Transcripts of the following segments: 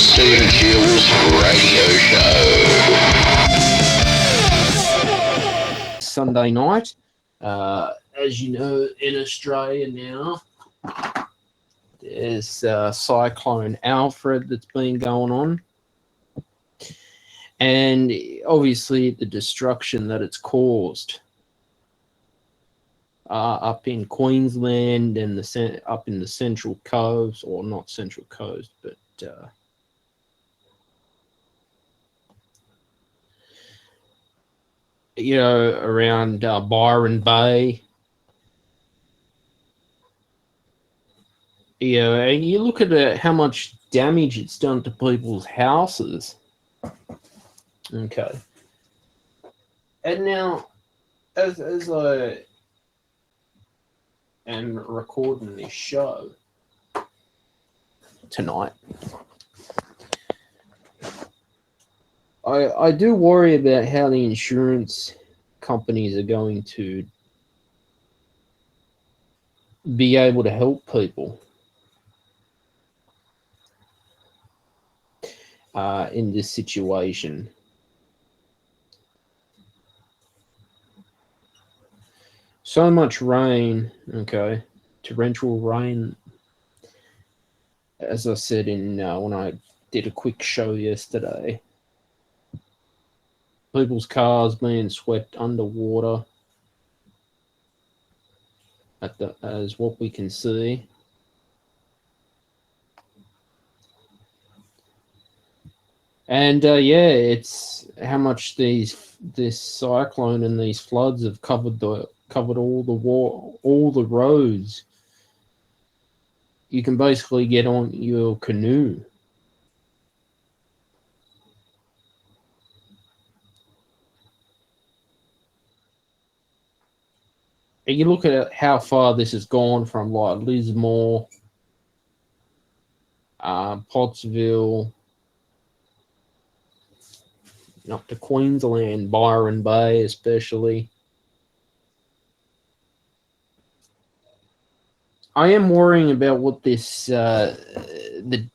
Stephen Jules Radio Show. Sunday night, as you know, in Australia now, there's Cyclone Alfred that's been going on. And obviously the destruction that it's caused up in Queensland and up in the Central Coast, or not Central Coast, but around Byron Bay. And you look at how much damage it's done to people's houses. Okay. And now, as I am recording this show tonight, I do worry about how the insurance companies are going to be able to help people in this situation. So much rain, okay, torrential rain, as I said when I did a quick show yesterday. People's cars being swept underwater, as what we can see. And it's how much this cyclone and these floods have covered all the roads. You can basically get on your canoe. And you look at how far this has gone from like Lismore, Pottsville, up to Queensland, Byron Bay especially. I am worrying about what this the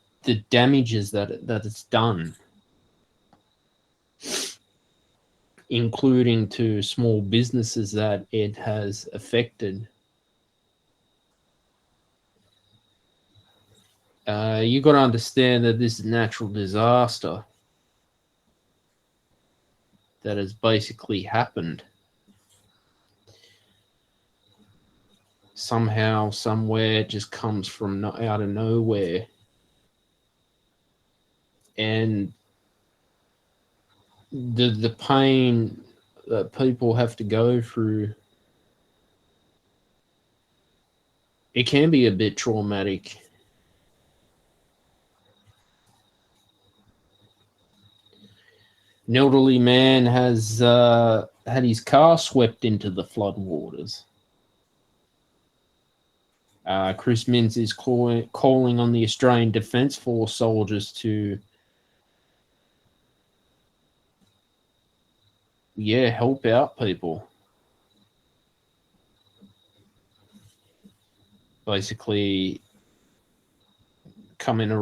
damages that it's done, including to small businesses that it has affected. You got to understand that this is a natural disaster that has basically happened. Somehow, somewhere, it just comes from out of nowhere. And the pain that people have to go through, it can be a bit traumatic. An elderly man has had his car swept into the floodwaters. Chris Minns is calling on the Australian Defence Force soldiers to help out people. Basically, coming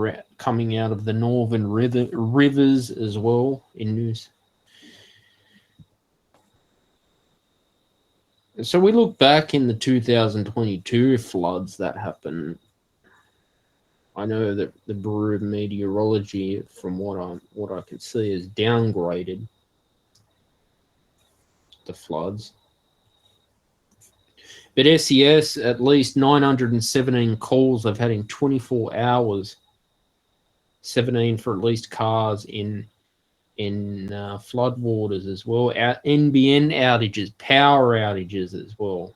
out of the northern rivers as well in news. So we look back in the 2022 floods that happened. I know that the Bureau of Meteorology, from what I can see, has downgraded the floods. But SES, at least 917 calls they've had in 24 hours, 17 for at least cars in floodwaters as well. NBN outages, power outages as well.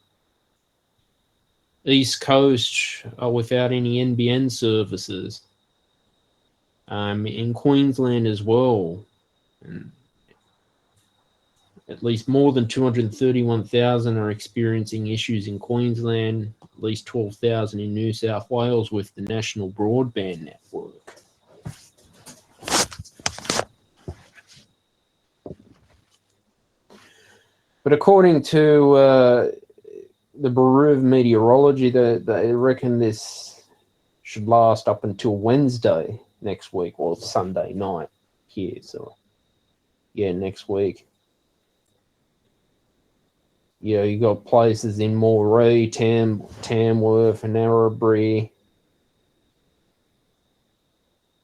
East Coast are without any NBN services. In Queensland as well. And at least more than 231,000 are experiencing issues in Queensland, at least 12,000 in New South Wales with the National Broadband Network. But according to the Bureau of Meteorology, they reckon this should last up until Wednesday. next week, or Sunday night here. So, yeah, next week. Yeah, you got places in Moree, Tamworth, and Narrabri.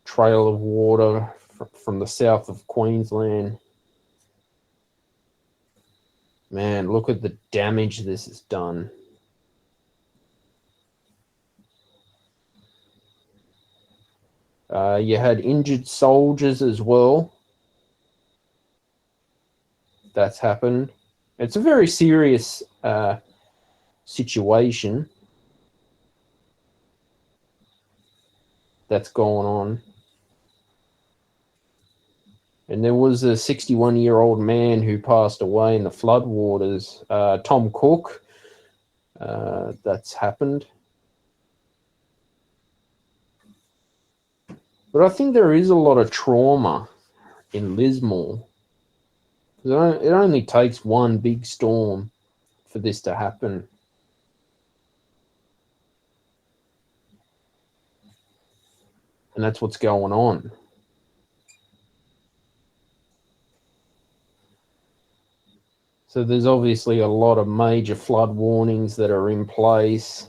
Trail of water from the south of Queensland. Man, look at the damage this has done. You had injured soldiers as well. That's happened. It's a very serious situation that's going on. And there was a 61-year-old man who passed away in the floodwaters, Tom Cook. That's happened. But I think there is a lot of trauma in Lismore. It only takes one big storm for this to happen. And that's what's going on. So there's obviously a lot of major flood warnings that are in place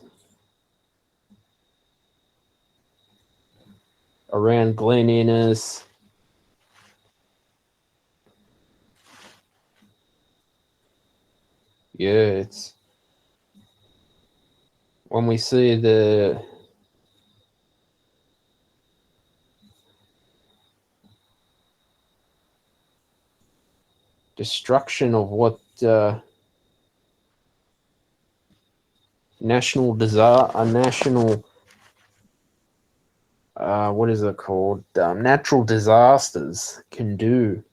around Glen Innes. Yeah, it's when we see the destruction of what national what is it called? Natural disasters can do.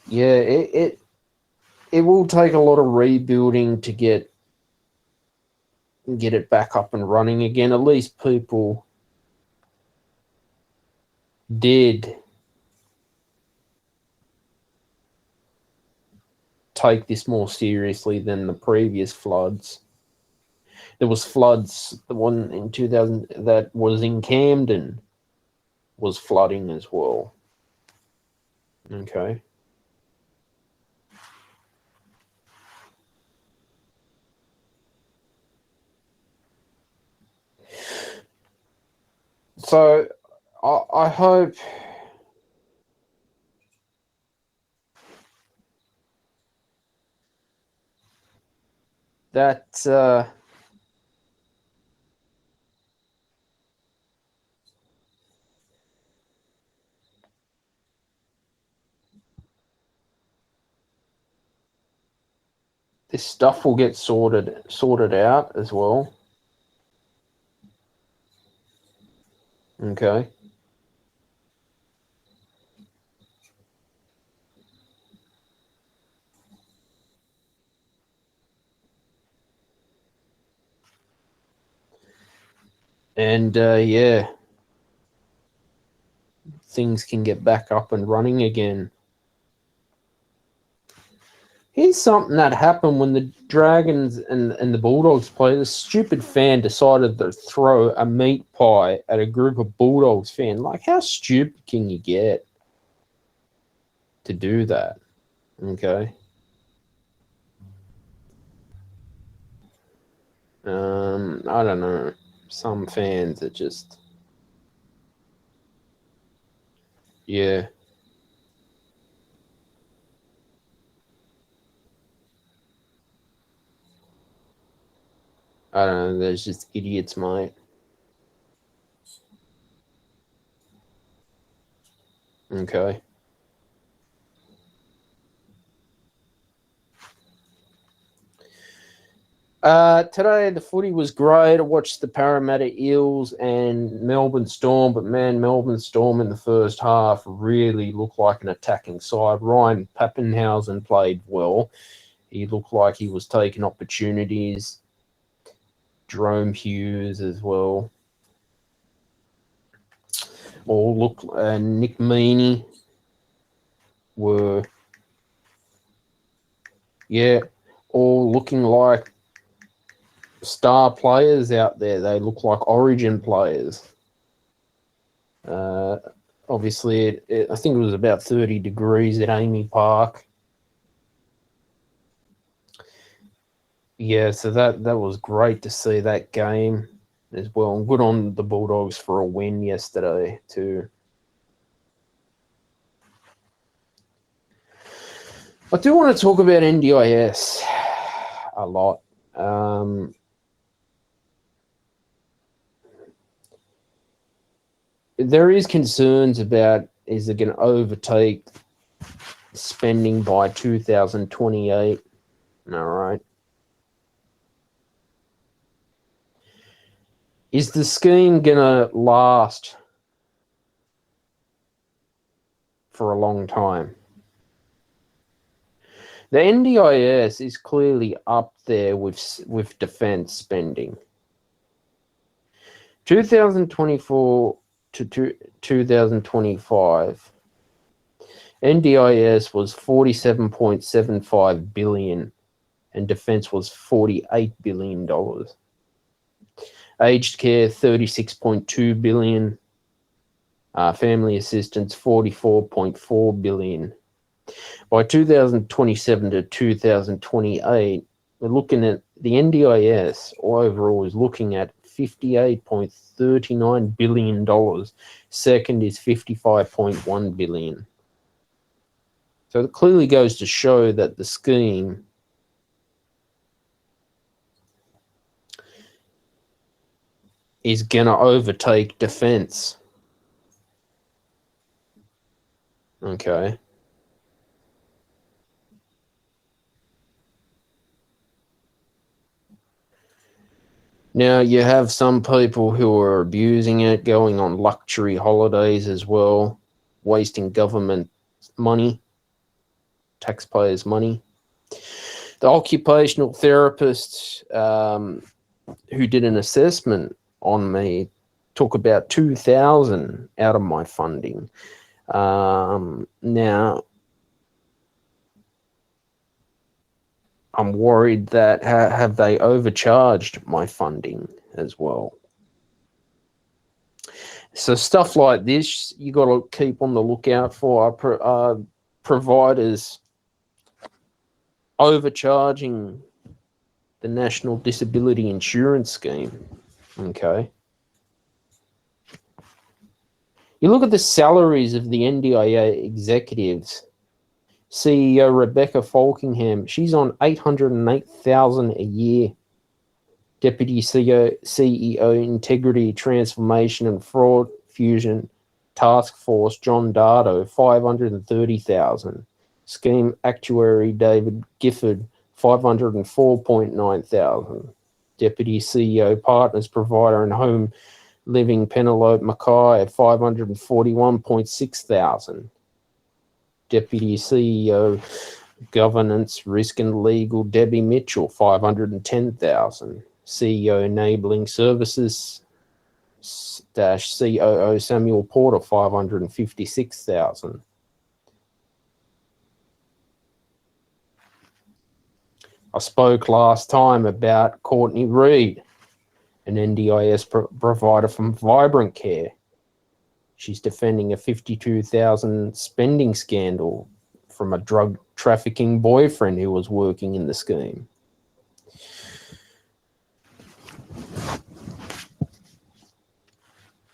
Yeah, it will take a lot of rebuilding to get it back up and running again. At least people did take this more seriously than the previous floods. There was floods, the one in 2000 that was in Camden was flooding as well. Okay. So I hope that this stuff will get sorted out as well. Okay. And yeah, things can get back up and running again. Here's something that happened when the Dragons and the Bulldogs played. A stupid fan decided to throw a meat pie at a group of Bulldogs fans. Like, how stupid can you get to do that? Okay. I don't know. Some fans are just, yeah. I don't know. There's just idiots, mate. Okay. Today the footy was great. I watched the Parramatta Eels and Melbourne Storm, but man, Melbourne Storm in the first half really looked like an attacking side. Ryan Pappenhausen played well. He looked like he was taking opportunities. Jerome Hughes as well. All look, Nick Meaney were, yeah, all looking like star players out there. They look like Origin players. Obviously, I think it was about 30 degrees at Amy Park. Yeah, so that was great to see that game as well. And good on the Bulldogs for a win yesterday too. I do want to talk about NDIS a lot. There is concerns about, is it going to overtake spending by 2028? All right. Is the scheme going to last for a long time? The NDIS is clearly up there with defence spending. 2024 to 2025, NDIS was $47.75 billion and defence was $48 billion. Aged care, $36.2 billion. Family assistance, $44.4 billion. By 2027 to 2028, we're looking at the NDIS overall is looking at $58.39 billion. Second is $55.1 billion. So it clearly goes to show that the scheme is going to overtake defence. Okay. Now, you have some people who are abusing it, going on luxury holidays as well, wasting government money, taxpayers' money. The occupational therapist who did an assessment on me took about $2,000 out of my funding. Now, I'm worried that have they overcharged my funding as well. So stuff like this, you got to keep on the lookout for providers overcharging the National Disability Insurance Scheme. Okay. You look at the salaries of the NDIA executives. CEO Rebecca Falkingham, she's on $808,000 a year. Deputy CEO Integrity, Transformation and Fraud Fusion Task Force John Dardo, $530,000. Scheme Actuary David Gifford, $504,900. Deputy CEO Partners Provider and Home Living Penelope Mackay at $541,600. Deputy CEO Governance, Risk and Legal Debbie Mitchell, $510,000. CEO Enabling Services COO Samuel Porter, $556,000. I spoke last time about Courtney Reed, an NDIS provider from Vibrant Care. She's defending a $52,000 spending scandal from a drug trafficking boyfriend who was working in the scheme.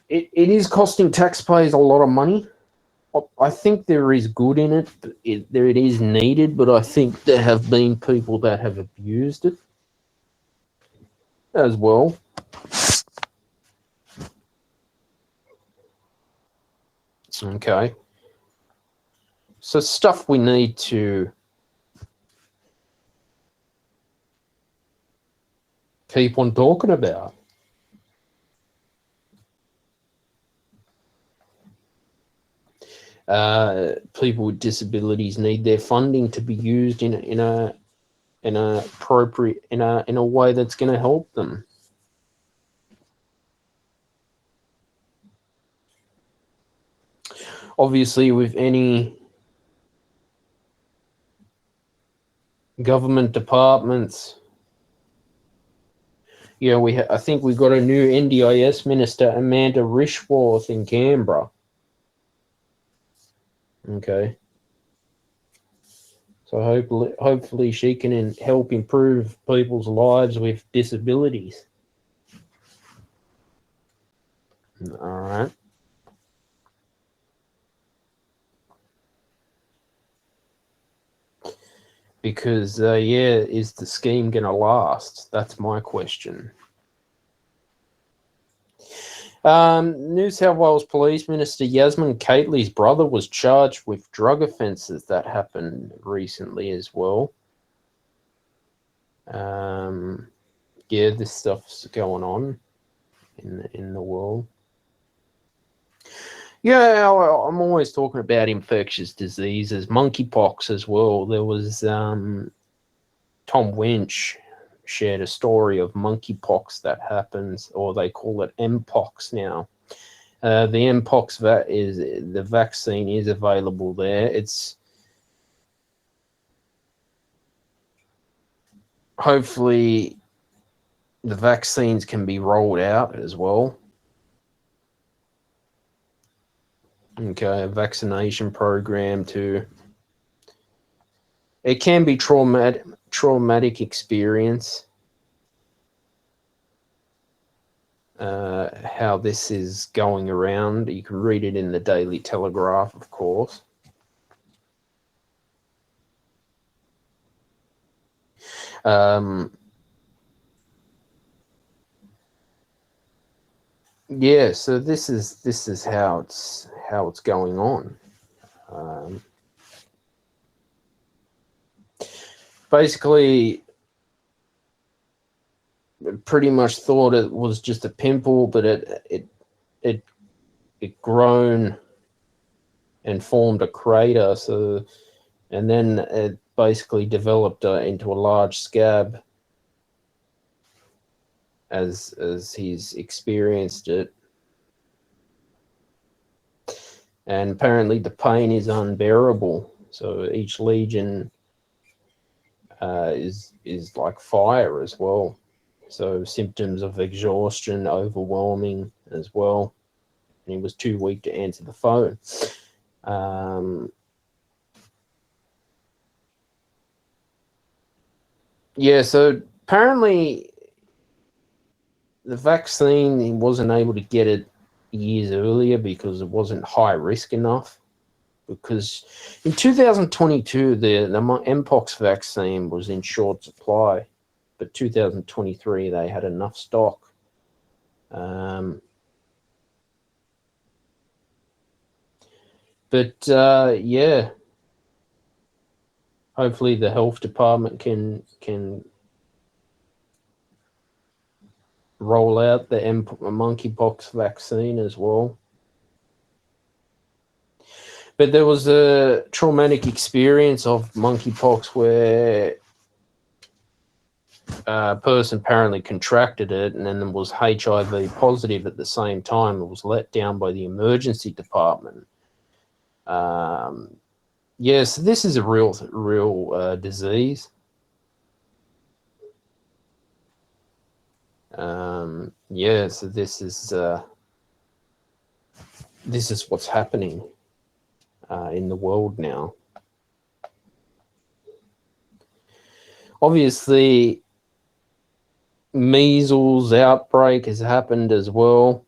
It is costing taxpayers a lot of money. I think there is good in it. It is needed, but I think there have been people that have abused it as well. Okay. So stuff we need to keep on talking about. People with disabilities need their funding to be used in a appropriate in a way that's going to help them. Obviously, with any government departments, Yeah, I think we got a new NDIS minister, Amanda Rishworth, in Canberra. Okay. So hopefully she can help improve people's lives with disabilities. All right. Because, is the scheme going to last? That's my question. New South Wales Police Minister Yasmin Cately's brother was charged with drug offences that happened recently as well. This stuff's going on in the world. Yeah, I'm always talking about infectious diseases, monkeypox as well. There was Tom Winch shared a story of monkeypox that happens, or they call it mpox now. The mpox the vaccine is available there. It's hopefully the vaccines can be rolled out as well. Okay, a vaccination program too. It can be traumatic experience. How this is going around. You can read it in the Daily Telegraph, of course. Yeah, so this is how it's going on. Basically, pretty much thought it was just a pimple, but it grown and formed a crater. So, and then it basically developed into a large scab as he's experienced it. And apparently the pain is unbearable. So each legion is like fire as well. So symptoms of exhaustion, overwhelming as well. And he was too weak to answer the phone. So apparently the vaccine, he wasn't able to get it years earlier because it wasn't high risk enough. Because in 2022, the mpox vaccine was in short supply, but 2023 they had enough stock. Hopefully the health department can roll out the monkeypox vaccine as well. But there was a traumatic experience of monkeypox where a person apparently contracted it and then was HIV positive at the same time. It was let down by the emergency department. So this is a real disease. So this is what's happening in the world now. Obviously, measles outbreak has happened as well.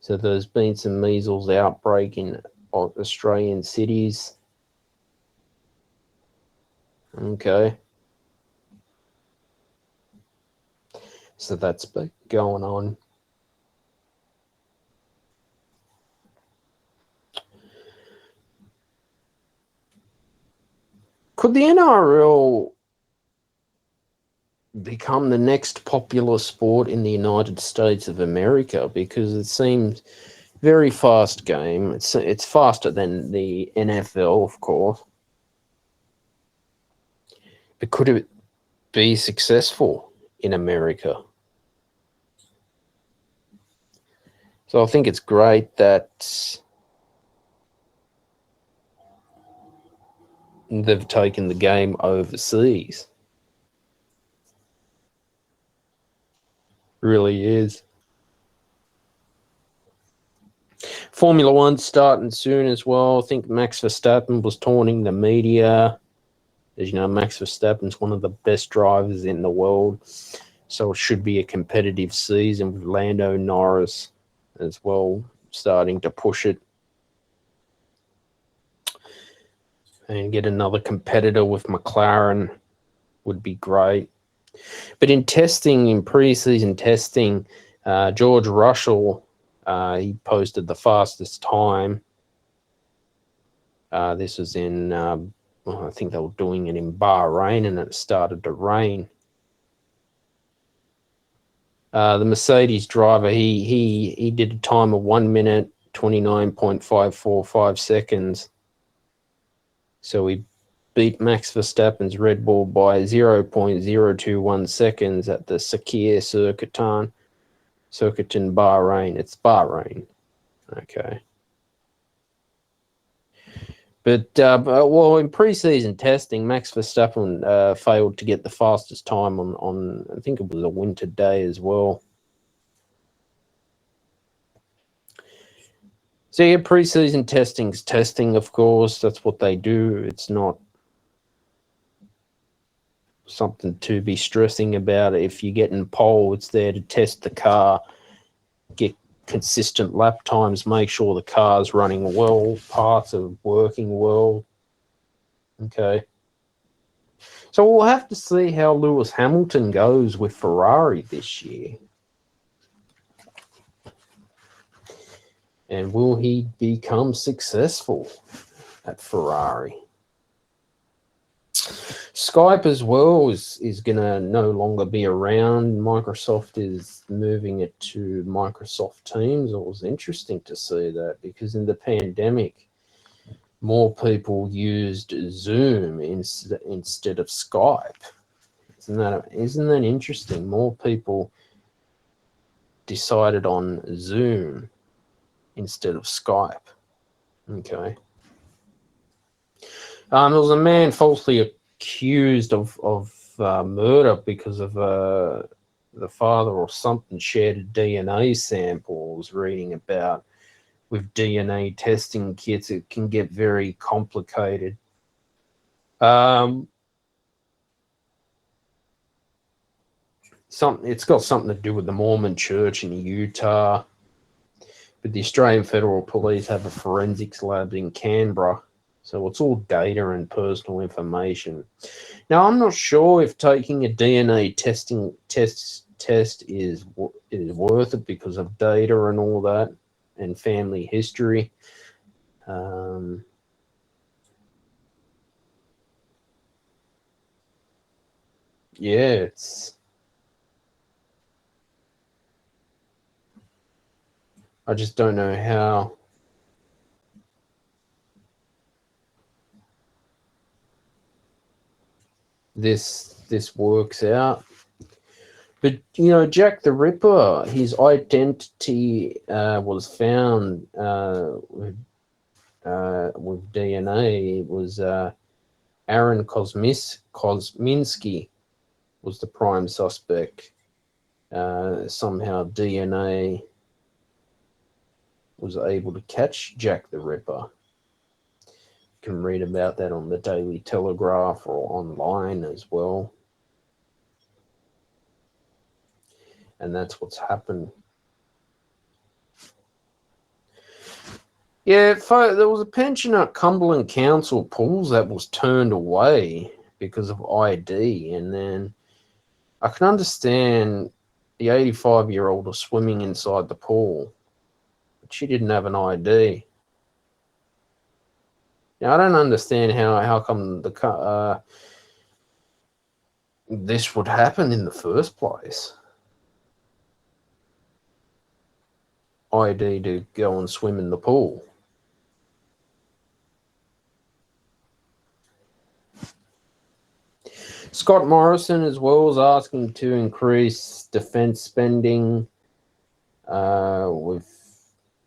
So there's been some measles outbreak in Australian cities. Okay. So that's been going on. Could the NRL become the next popular sport in the United States of America? Because it seems very fast game. It's faster than the NFL, of course. But could it be successful in America? So I think it's great that they've taken the game overseas. Really is. Formula One's starting soon as well. I think Max Verstappen was taunting the media. As you know, Max Verstappen's one of the best drivers in the world. So it should be a competitive season with Lando Norris as well, starting to push it. And get another competitor with McLaren would be great. But in testing, in pre-season testing, George Russell, he posted the fastest time. This was in, I think they were doing it in Bahrain, and it started to rain. The Mercedes driver, he did a time of 1 minute 29.545 seconds. So he beat Max Verstappen's Red Bull by 0.021 seconds at the Sakir Circuitan in Bahrain. It's Bahrain. Okay. But, well, in pre-season testing, Max Verstappen failed to get the fastest time on, I think it was a winter day as well. So, yeah, pre-season testing's testing, of course. That's what they do. It's not something to be stressing about. If you get in pole, it's there to test the car, get consistent lap times, make sure the car's running well, parts are working well. Okay. So we'll have to see how Lewis Hamilton goes with Ferrari this year. And will he become successful at Ferrari? Skype as well is going to no longer be around. Microsoft is moving it to Microsoft Teams. It was interesting to see that, because in the pandemic, more people used Zoom instead of Skype. Isn't that interesting? More people decided on Zoom instead of Skype. Okay. There was a man falsely accused of murder because of the father or something shared a DNA sample. I was reading about with DNA testing kits, it can get very complicated. It's got something to do with the Mormon Church in Utah. But the Australian Federal Police have a forensics lab in Canberra. So it's all data and personal information. Now, I'm not sure if taking a DNA test is worth it because of data and all that, and family history. Yeah, I just don't know how this works out. But, you know, Jack the Ripper, his identity was found with DNA. It was Aaron Kosminski was the prime suspect. Somehow DNA was able to catch Jack the Ripper. You can read about that on the Daily Telegraph or online as well. And that's what's happened. Yeah, there was a pensioner at Cumberland Council Pools that was turned away because of ID. And then I can understand the 85-year-old was swimming inside the pool, but she didn't have an ID. Now, I don't understand how come this would happen in the first place. ID to go and swim in the pool. Scott Morrison as well is asking to increase defense spending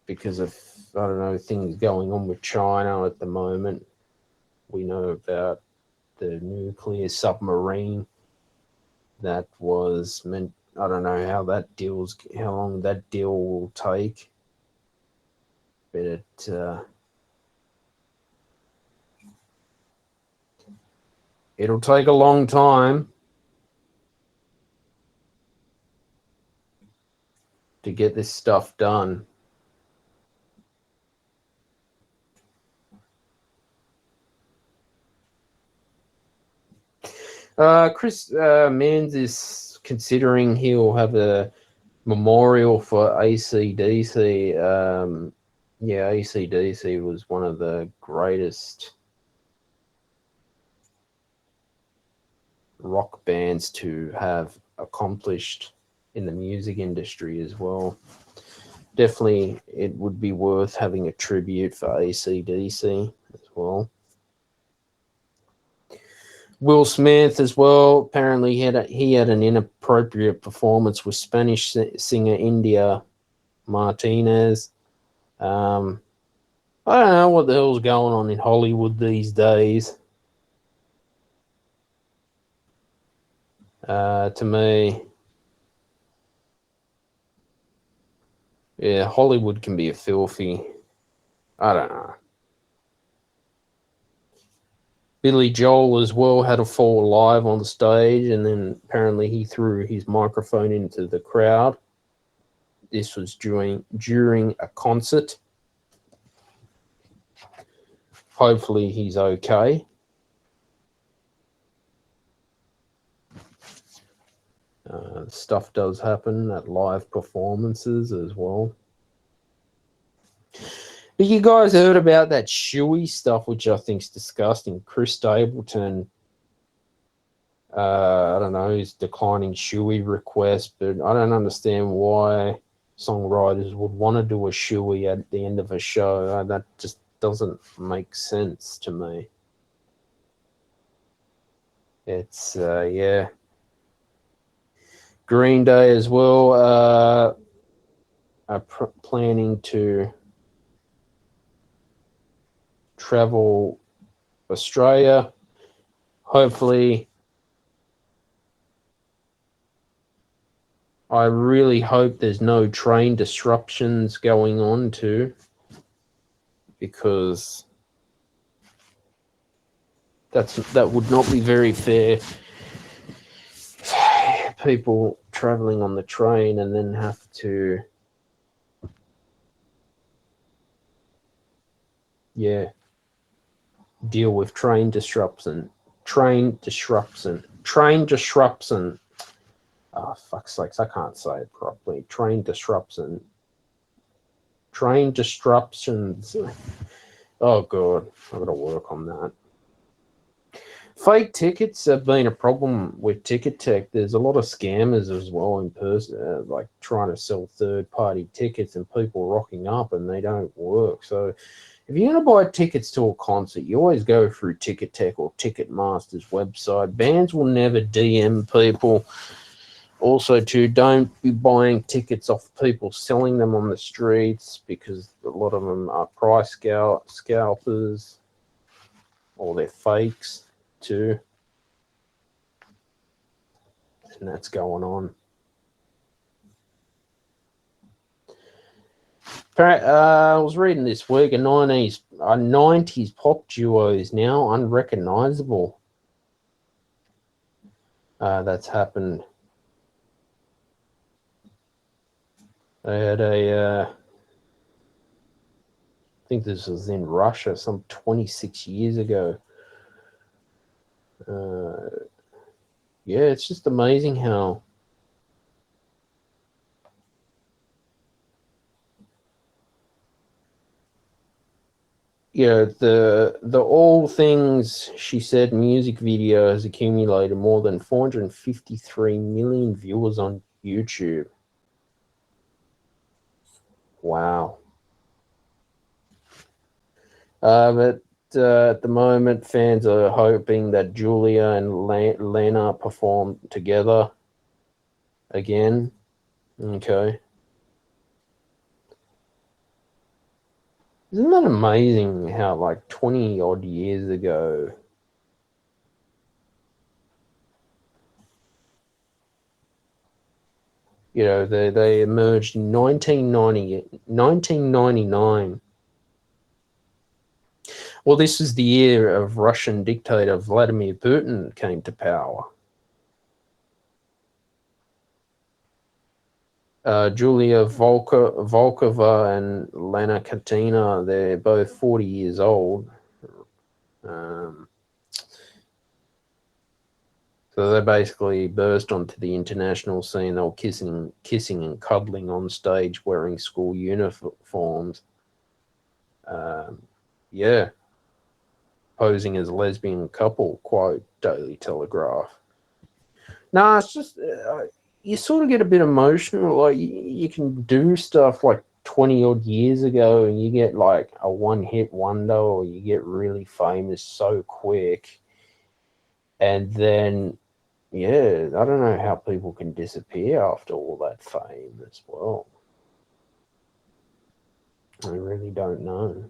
because of, I don't know, things going on with China at the moment. We know about the nuclear submarine that was I don't know how long that deal will take, but it'll take a long time to get this stuff done. Chris Manns is considering he'll have a memorial for AC/DC. Yeah, AC/DC was one of the greatest rock bands to have accomplished in the music industry as well. Definitely, it would be worth having a tribute for AC/DC as well. Will Smith as well. Apparently, he had an inappropriate performance with Spanish singer India Martinez. I don't know what the hell's going on in Hollywood these days. To me, yeah, Hollywood can be a filthy. I don't know. Billy Joel as well had a fall live on the stage, and then apparently he threw his microphone into the crowd. This was during a concert. Hopefully he's okay. Stuff does happen at live performances as well. But you guys heard about that shoey stuff, which I think is disgusting. Chris Stapleton, I don't know, he's declining shoey requests, but I don't understand why songwriters would want to do a shoey at the end of a show. That just doesn't make sense to me. It's, yeah. Green Day as well are planning to travel Australia. Hopefully, I really hope there's no train disruptions going on too, because that would not be very fair. People traveling on the train and then have to, yeah, deal with train disruption. Oh, fuck's sakes, I can't say it properly. Train disruptions. Oh, God, I've got to work on that. Fake tickets have been a problem with Ticket Tech. There's a lot of scammers as well in person, like trying to sell third-party tickets and people rocking up and they don't work. So if you're going to buy tickets to a concert, you always go through Ticket Tech or Ticketmaster's website. Bands will never DM people. Also, too, don't be buying tickets off people selling them on the streets, because a lot of them are price scalpers or they're fakes too. And that's going on. I was reading this week, a 90s pop duo is now unrecognizable. That's happened. They had I think this was in Russia some 26 years ago. Yeah, it's just amazing how the All Things She Said music video has accumulated more than 453 million viewers on YouTube. Wow. But at the moment, fans are hoping that Julia and Lena perform together again. Okay. Isn't that amazing how, like, 20 odd years ago, You know, they emerged in 1999. Well, this is the year of Russian dictator Vladimir Putin came to power. Julia Volkova and Lena Katina, they're both 40 years old. So they basically burst onto the international scene. They were kissing and cuddling on stage wearing school uniforms. Posing as a lesbian couple, quote, Daily Telegraph. No, it's just... you sort of get a bit emotional. Like, you can do stuff like 20 odd years ago and you get like a one-hit wonder, or you get really famous so quick, and then I don't know how people can disappear after all that fame as well. I really don't know.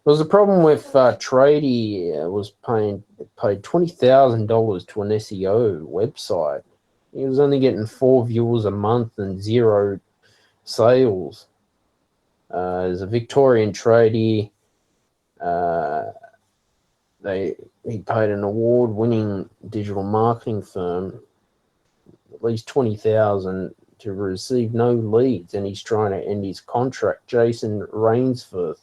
There was a problem with Tradie was paid $20,000 to an SEO website. He was only getting 4 viewers a month and 0 sales. As a Victorian tradie, he paid an award-winning digital marketing firm at least $20,000 to receive no leads, and he's trying to end his contract. Jason Brainsforth,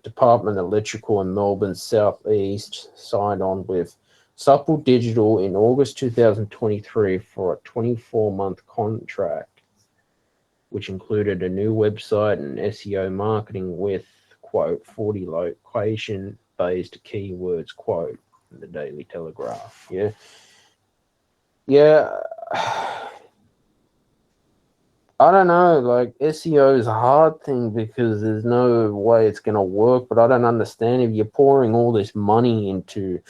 Department Electrical in Melbourne's southeast, signed on with Supple Digital in August 2023 for a 24-month contract, which included a new website and SEO marketing with, quote, 40 location-based keywords, quote, in the Daily Telegraph. Yeah. I don't know, like, SEO is a hard thing because there's no way it's going to work, but I don't understand if you're pouring all this money into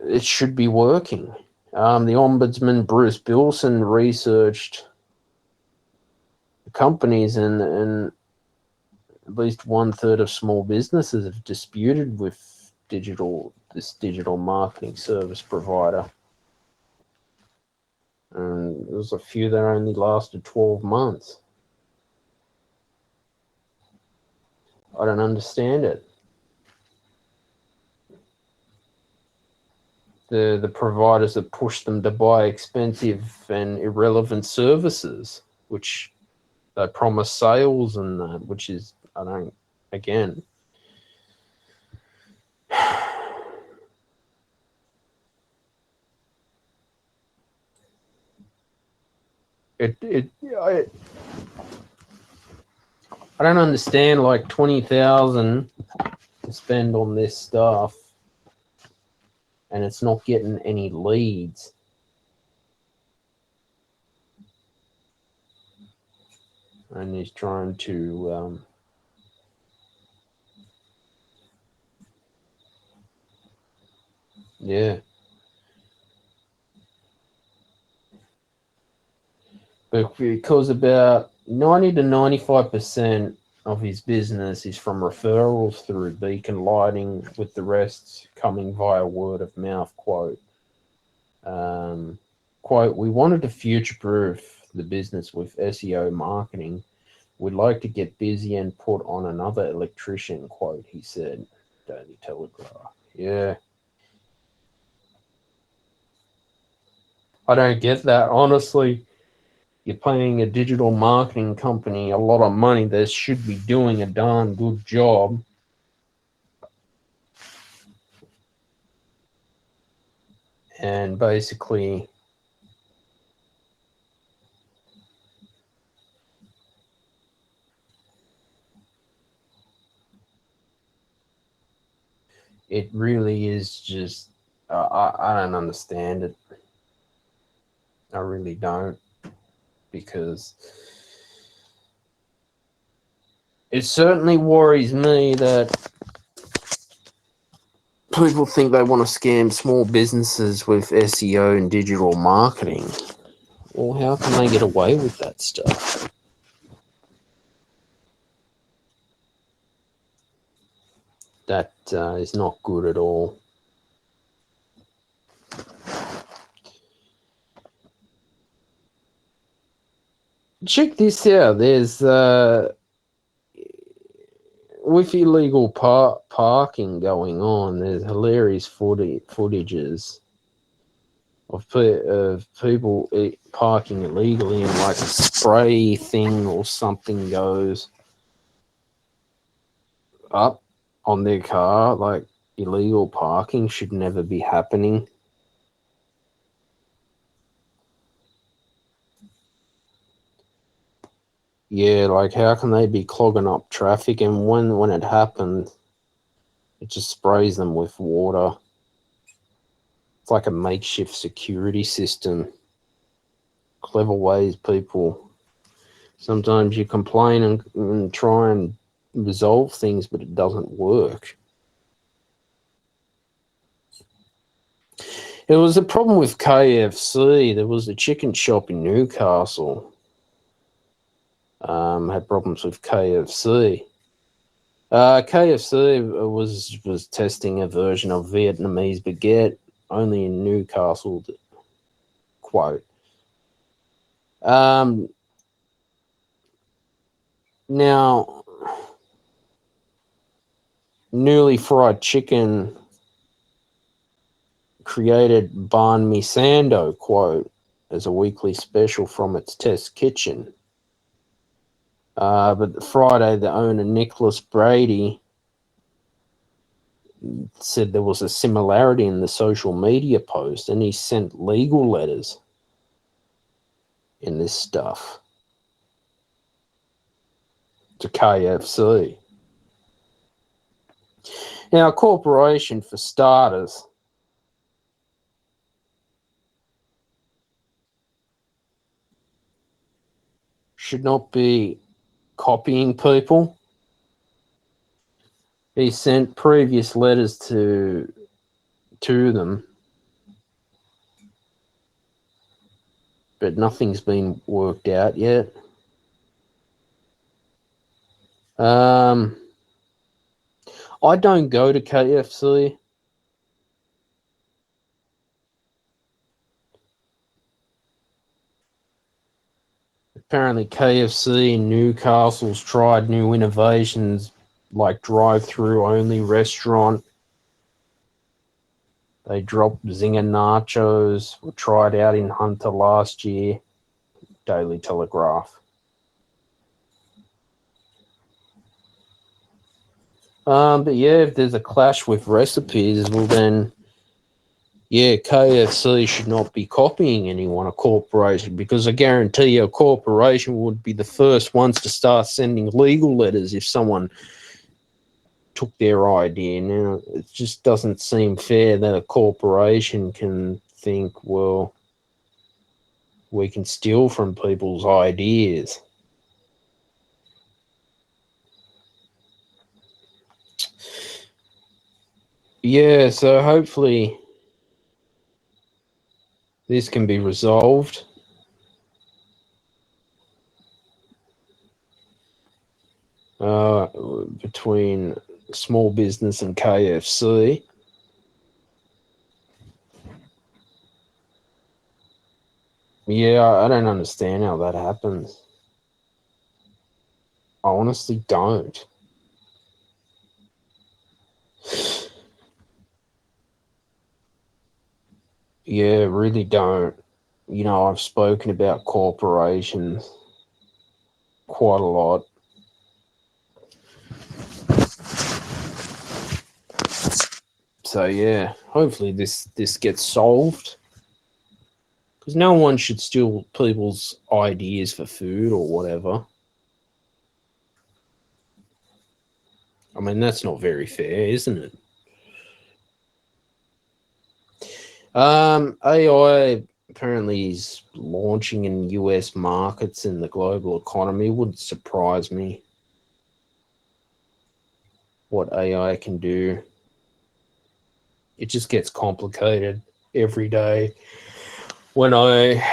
it should be working. The Ombudsman, Bruce Bilson, researched companies, and at least 1/3 of small businesses have disputed with this digital marketing service provider. And there was a few that only lasted 12 months. I don't understand it. The providers that push them to buy expensive and irrelevant services, which they promise sales and that, which is, again. I don't understand, like, 20,000 to spend on this stuff, and it's not getting any leads. And he's trying to but because about 90 to 95% of his business is from referrals through Beacon Lighting, with the rest coming via word of mouth, quote. Quote, we wanted to future-proof the business with SEO marketing. We'd like to get busy and put on another electrician, quote, he said. Daily Telegraph. Yeah. I don't get that, honestly. You're paying a digital marketing company a lot of money that should be doing a darn good job. And basically, it really is just, I don't understand it. I really don't, because it certainly worries me that people think they want to scam small businesses with SEO and digital marketing. Well, how can they get away with that stuff? That is not good at all. Check this out. There's with illegal parking going on, there's hilarious footages of people parking illegally, and like a spray thing or something goes up on their car. Like, illegal parking should never be happening. Yeah, like, how can they be clogging up traffic? And when it happened, it just sprays them with water. It's like a makeshift security system. Clever ways, people. Sometimes you complain and try and resolve things, but it doesn't work. It was a problem with KFC. There was a chicken shop in Newcastle. Had problems with KFC. KFC was testing a version of Vietnamese baguette only in Newcastle. Quote. Now, newly fried chicken created banh mi sando, quote, as a weekly special from its test kitchen. But Friday, the owner, Nicholas Brady, said there was a similarity in the social media post, and he sent legal letters in this stuff to KFC. Now, a corporation, for starters, should not be copying people. He sent previous letters to them, but nothing's been worked out yet. I don't go to KFC. Apparently KFC in Newcastle's tried new innovations like drive-through only restaurant. They dropped Zinger Nachos, were tried out in Hunter last year. Daily Telegraph. But yeah, if there's a clash with recipes, well then, yeah, KFC should not be copying anyone, a corporation, because I guarantee you a corporation would be the first ones to start sending legal letters if someone took their idea. Now, it just doesn't seem fair that a corporation can think, well, we can steal from people's ideas. Yeah, so hopefully this can be resolved. Between small business and KFC. Yeah, I don't understand how that happens. I honestly don't. Yeah, really don't. You know, I've spoken about corporations quite a lot. So yeah, hopefully this gets solved, because no one should steal people's ideas for food or whatever. I mean, that's not very fair, isn't it? AI apparently is launching in US markets in the global economy. Wouldn't surprise me what AI can do. It just gets complicated every day. When I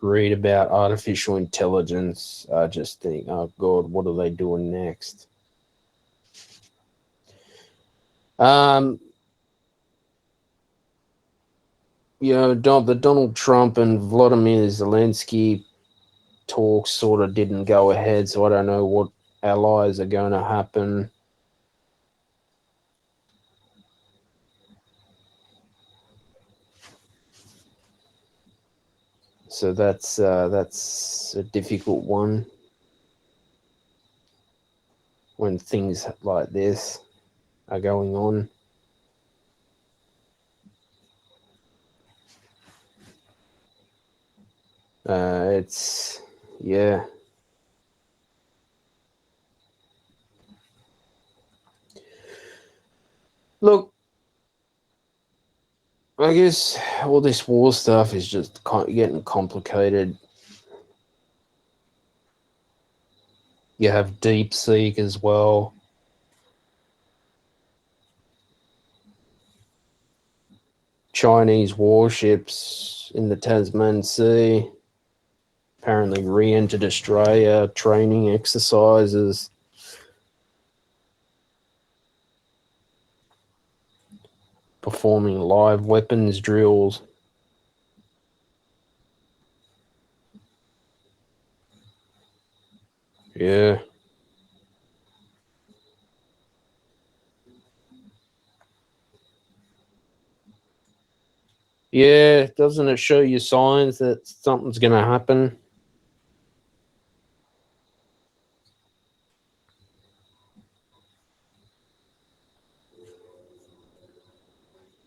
read about artificial intelligence, I just think, oh God, what are they doing next? The Donald Trump and Vladimir Zelensky talks sort of didn't go ahead, so I don't know what allies are going to happen. So that's a difficult one when things like this are going on. It's, yeah. Look, I guess all this war stuff is just getting complicated. You have DeepSeek as well. Chinese warships in the Tasman Sea apparently re-entered Australia, training exercises. Performing live weapons drills. Yeah. Yeah, doesn't it show you signs that something's going to happen?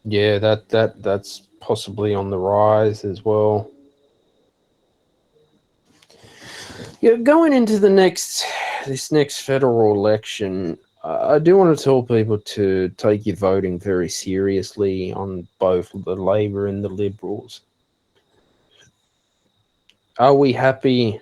Yeah, that's possibly on the rise as well. Yeah, going into this next federal election, I do want to tell people to take your voting very seriously on both the Labor and the Liberals. Are we happy?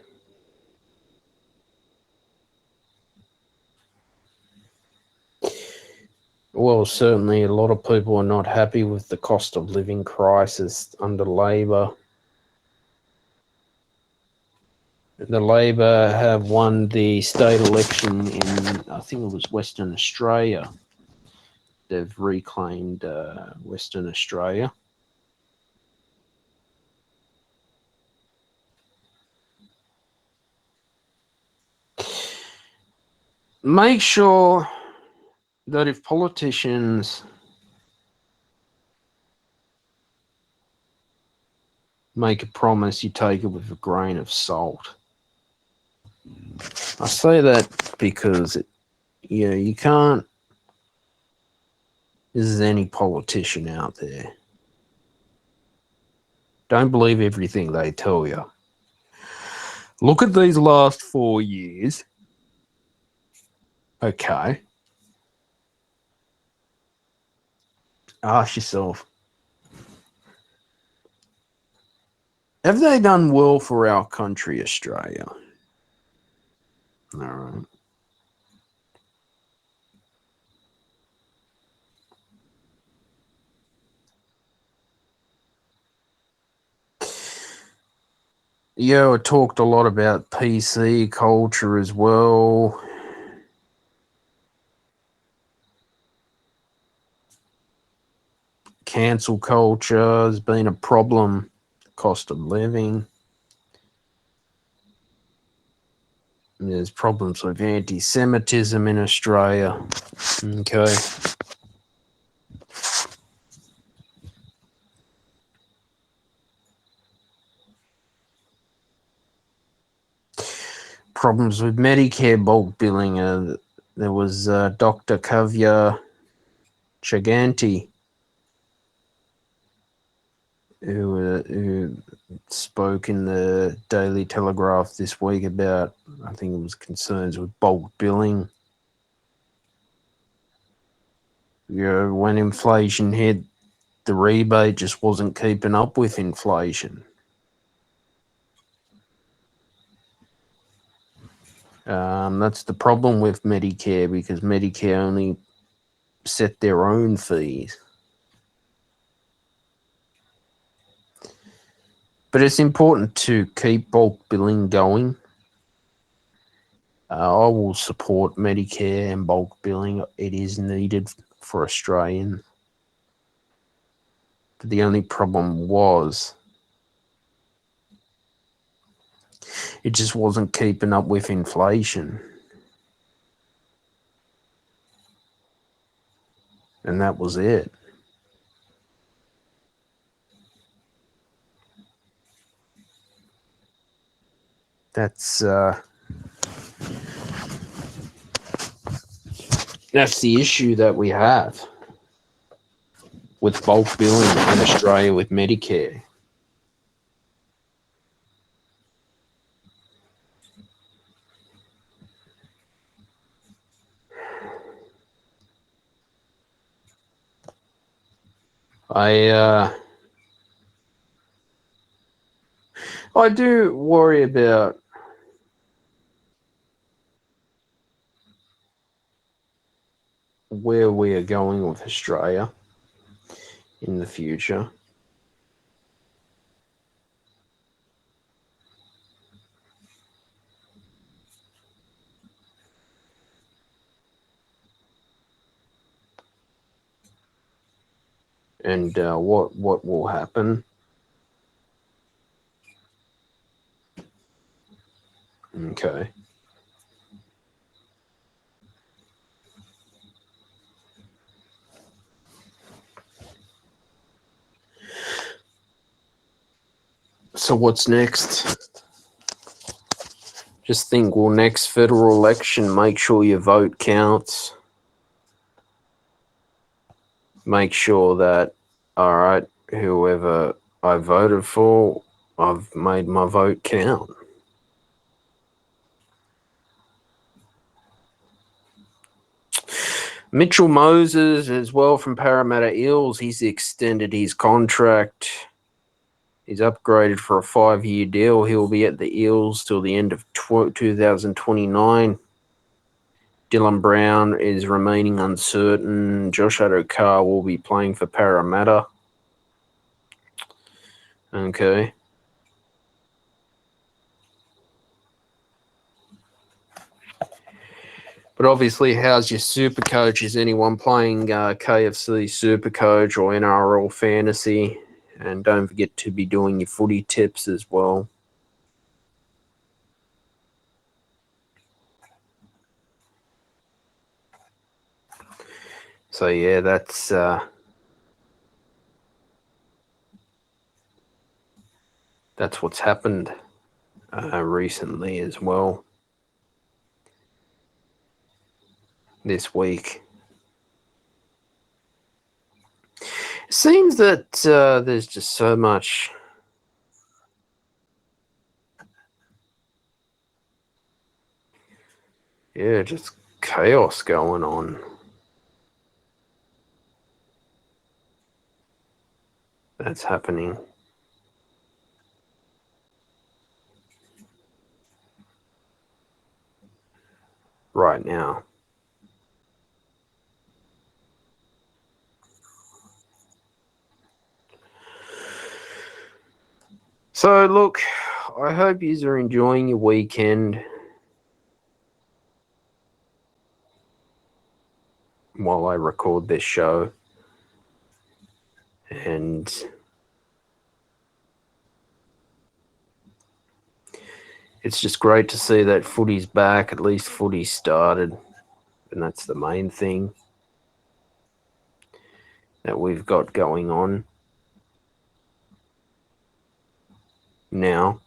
Well, certainly a lot of people are not happy with the cost of living crisis under Labor. The Labor have won the state election in, I think it was Western Australia. They've reclaimed Western Australia. Make sure that if politicians make a promise, you take it with a grain of salt. I say that because, you can't. This is any politician out there. Don't believe everything they tell you. Look at these last 4 years. Okay. Ask yourself, have they done well for our country, Australia? All right. Yeah, I talked a lot about PC culture as well. Cancel culture has been a problem. Cost of living. There's problems with anti-Semitism in Australia. Okay. Problems with Medicare bulk billing. There was Dr. Kavya Chaganti who spoke in the Daily Telegraph this week about, I think it was concerns with bulk billing. When inflation hit, the rebate just wasn't keeping up with inflation. That's the problem with Medicare, because Medicare only set their own fees. But it's important to keep bulk billing going. I will support Medicare and bulk billing. It is needed for Australians. But the only problem was it just wasn't keeping up with inflation. And that was it. That's the issue that we have with bulk billing in Australia with Medicare. I do worry about where we are going with Australia in the future. And what will happen. Okay. So what's next? Just think, well, next federal election, make sure your vote counts. Make sure that, all right, whoever I voted for, I've made my vote count. Mitchell Moses as well from Parramatta Eels, he's extended his contract. He's upgraded for a 5-year deal. He'll be at the Eels till the end of 2029. Dylan Brown is remaining uncertain. Josh Adokar will be playing for Parramatta. Okay. But obviously, how's your super coach? Is anyone playing KFC super coach or NRL fantasy? And don't forget to be doing your footy tips as well. So yeah, that's what's happened recently as well. This week. It seems that there's just so much just chaos going on. That's happening. Right now. So look, I hope you are enjoying your weekend while I record this show. And it's just great to see that footy's back. At least footy started. And that's the main thing that we've got going on now.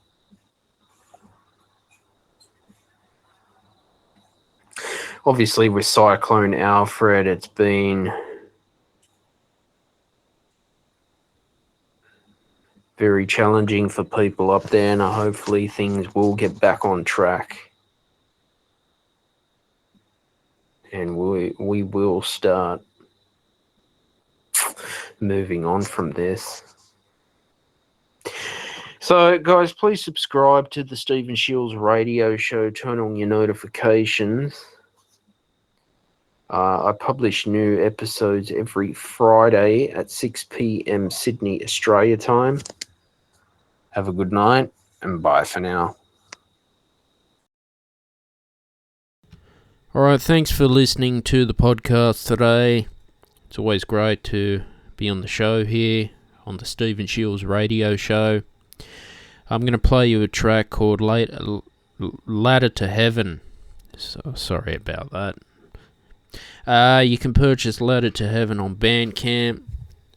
Obviously, with Cyclone Alfred, it's been very challenging for people up there, and hopefully things will get back on track. And we will start moving on from this. So, guys, please subscribe to the Stephen Shields radio show. Turn on your notifications. I publish new episodes every Friday at 6 p.m. Sydney, Australia time. Have a good night, and bye for now. All right, thanks for listening to the podcast today. It's always great to be on the show here on the Stephen Shields radio show. I'm going to play you a track called Ladder to Heaven. So sorry about that. You can purchase Ladder to Heaven on Bandcamp,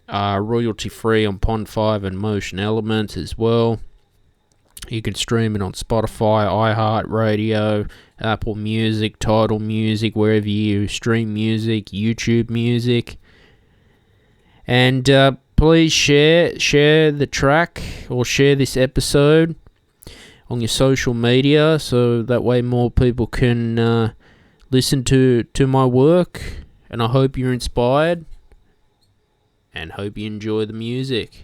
royalty free on Pond 5 and Motion Elements as well. You can stream it on Spotify, iHeartRadio, Apple Music, Tidal Music, wherever you stream music, YouTube Music. And please share the track or share this episode on your social media so that way more people can listen to my work. And I hope you're inspired and hope you enjoy the music.